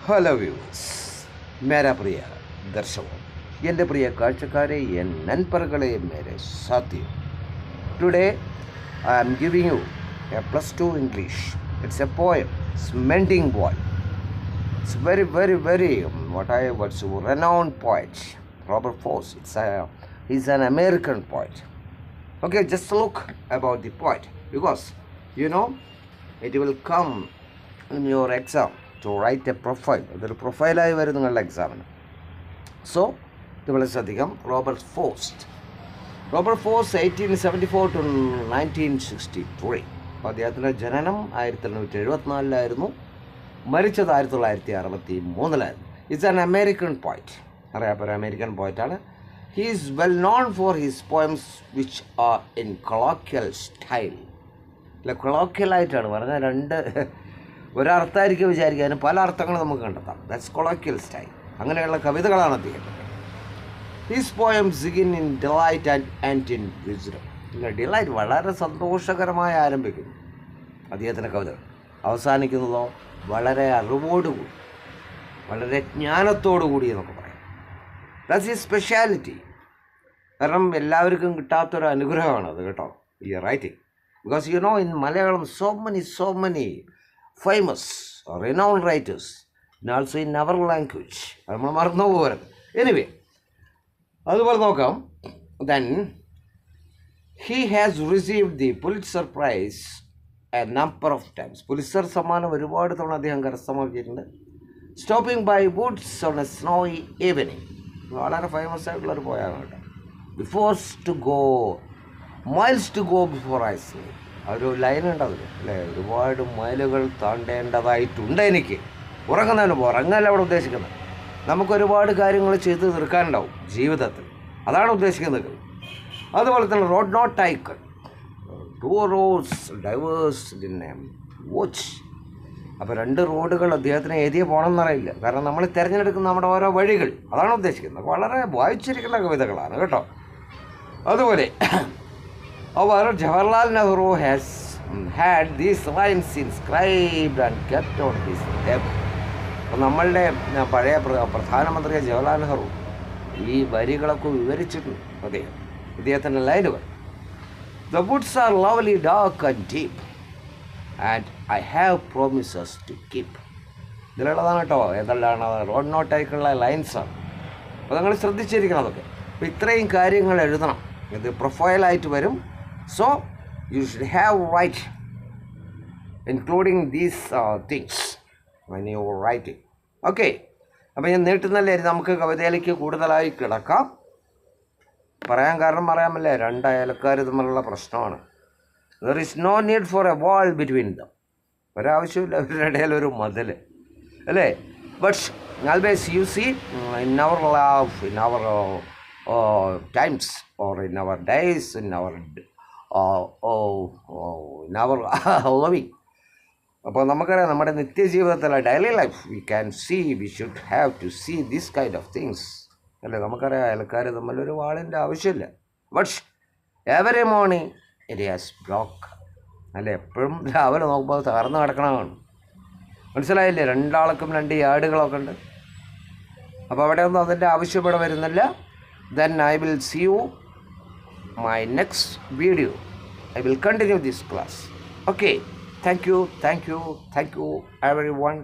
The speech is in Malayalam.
ഹലോ വ്യൂവേഴ്സ്, മേരാ പ്രിയ ദർശകോ, എൻ്റെ പ്രിയ കാഴ്ചക്കാരെ, എൻ നൻപറുകളെ, മേരെ സാത്തിയോ. Today I am giving you a +2 English. It's a poem. It's Mending Boy. It's very renowned poet, Robert Frost. He's an American poet. Okay, just look about the poet, because you know it will come in your exam to write a profile. അതൊരു പ്രൊഫൈലായി വരും നിങ്ങളുടെ എക്സാമിന്. സോ ഇത് വളരെ ശ്രദ്ധിക്കാം. Robert ഫോസ്റ്റ് 1874 to 1963. അപ്പോൾ അദ്ദേഹത്തിൻ്റെ ജനനം 1874 മരിച്ചത് 1963. It's an American poet. അറിയാത്തൊരു അമേരിക്കൻ പോയിറ്റാണ്. He is well known for his poems which are in colloquial style. അല്ല, കൊളോക്കിയലായിട്ടാണ് പറഞ്ഞാൽ ഒരർത്ഥമായിരിക്കും വിചാരിക്കാൻ, പല അർത്ഥങ്ങൾ നമുക്ക് കണ്ടെത്താം. That's colloquial style. അങ്ങനെയുള്ള കവിതകളാണ് അദ്ദേഹം. His poems begin in delight and in wisdom. Delight വളരെ സന്തോഷകരമായി ആരംഭിക്കുന്നു അദ്ദേഹത്തിൻ്റെ കവിതകൾ. അവസാനിക്കുന്നതോ വളരെ അറിവോടുകൂടി, വളരെ ജ്ഞാനത്തോടുകൂടി എന്നൊക്കെ പറയാം. That's his speciality. കാരണം എല്ലാവർക്കും കിട്ടാത്തൊരു അനുഗ്രഹമാണത് കേട്ടോ, ഈ writing. Because you know, in Malayalam so many famous renowned writers, and also in our language. അത് നമ്മൾ മറന്നു പോകരുത്. എനിവേ, അതുപോലെ നോക്കാം. Then he has received the Pulitzer prize a number of times. Pulitzer സമ്മാനം ഒരുപാട് തവണ അദ്ദേഹം കരസ്ഥമാക്കിയിട്ടുണ്ട്. Stopping by woods on a snowy evening. വളരെ ഫേമസ് ആയിട്ടുള്ളൊരു പോയാണ് കേട്ടോ. Miles to go before I sleep. ഒരു ലൈൻ ഉണ്ട് അതിൽ, അല്ലേ? ഒരുപാട് മൈലുകൾ താണ്ടേണ്ടതായിട്ടുണ്ട് എനിക്ക്. ഉറങ്ങല്ല അവിടെ ഉദ്ദേശിക്കുന്നത്. നമുക്കൊരുപാട് കാര്യങ്ങൾ ചെയ്ത് തീർക്കാനുണ്ടാവും ജീവിതത്തിൽ, അതാണ് ഉദ്ദേശിക്കുന്നത്. അതുപോലെ തന്നെ road not taken, 2 roads diverged in a watch. അപ്പോൾ 2 റോഡുകൾ അദ്ദേഹത്തിന് ഏതിയെ പോകണമെന്നറിയില്ല. കാരണം നമ്മൾ തിരഞ്ഞെടുക്കുന്ന നമ്മുടെ ഓരോ വഴികൾ, അതാണ് ഉദ്ദേശിക്കുന്നത്. വളരെ വായിച്ചിരിക്കുന്ന കവിതകളാണ് കേട്ടോ. അതുപോലെ അവർ Jawaharlal Nehru has had these lines inscribed and kept on his table. അപ്പോൾ നമ്മളുടെ പഴയ പ്രധാനമന്ത്രി ജവഹർലാൽ നെഹ്റു ഈ വരികളൊക്കെ വിവരിച്ചിട്ടുണ്ട് അദ്ദേഹത്തിൻ്റെ ലൈനുകൾ. The woods are lovely, dark and deep, and I have promises to keep. ഇതിലുള്ളതാണ് കേട്ടോ. ഏതെല്ലാം റോഡ് നോട്ടായിട്ടുള്ള ലൈൻസാണ്. അപ്പോൾ നിങ്ങൾ ശ്രദ്ധിച്ചിരിക്കണം അതൊക്കെ. അപ്പോൾ ഇത്രയും കാര്യങ്ങൾ എഴുതണം. ഇത് പ്രൊഫൈലായിട്ട് വരും. So you should have write including these things when you are writing. Okay, അപ്പോൾ ഞാൻ നീട്ടുന്നല്ലേ, നമുക്ക് കവിതയിലേക്ക് കൂടുതലായി കിടക്കാം. പറയാൻ കാരണം പറയാമല്ലേ, 2 അയൽക്കാർ തമ്മിലുള്ള പ്രശ്നമാണ്. there is no need for a wall between them. ഒരാവശ്യമില്ല അവരുടെ ഇടയിൽ ഒരു മതിൽ, അല്ലേ? But always you see in our love, in our times, or in our days, in our living. അപ്പോൾ നമുക്കറിയാം, നമ്മുടെ നിത്യജീവിതത്തിലെ daily life we should have to see this kind of things, അല്ലേ? നമുക്കറിയാം അയൽക്കാർ തമ്മിലൊരു വാളിൻ്റെ ആവശ്യമില്ല. But every morning it has block, അല്ലേ? എപ്പോഴും രാവിലെ നോക്കുമ്പോൾ തകർന്ന് കിടക്കണമാണ്. മനസ്സിലായില്ലേ? 2 ആൾക്കും 2 യാർഡുകളൊക്കെ ഉണ്ട്. അപ്പോൾ അവിടെ ഒന്നും അതിൻ്റെ ആവശ്യം ഇവിടെ വരുന്നില്ല. Then I will see you my next video. I will continue this class. Okay, thank you everyone.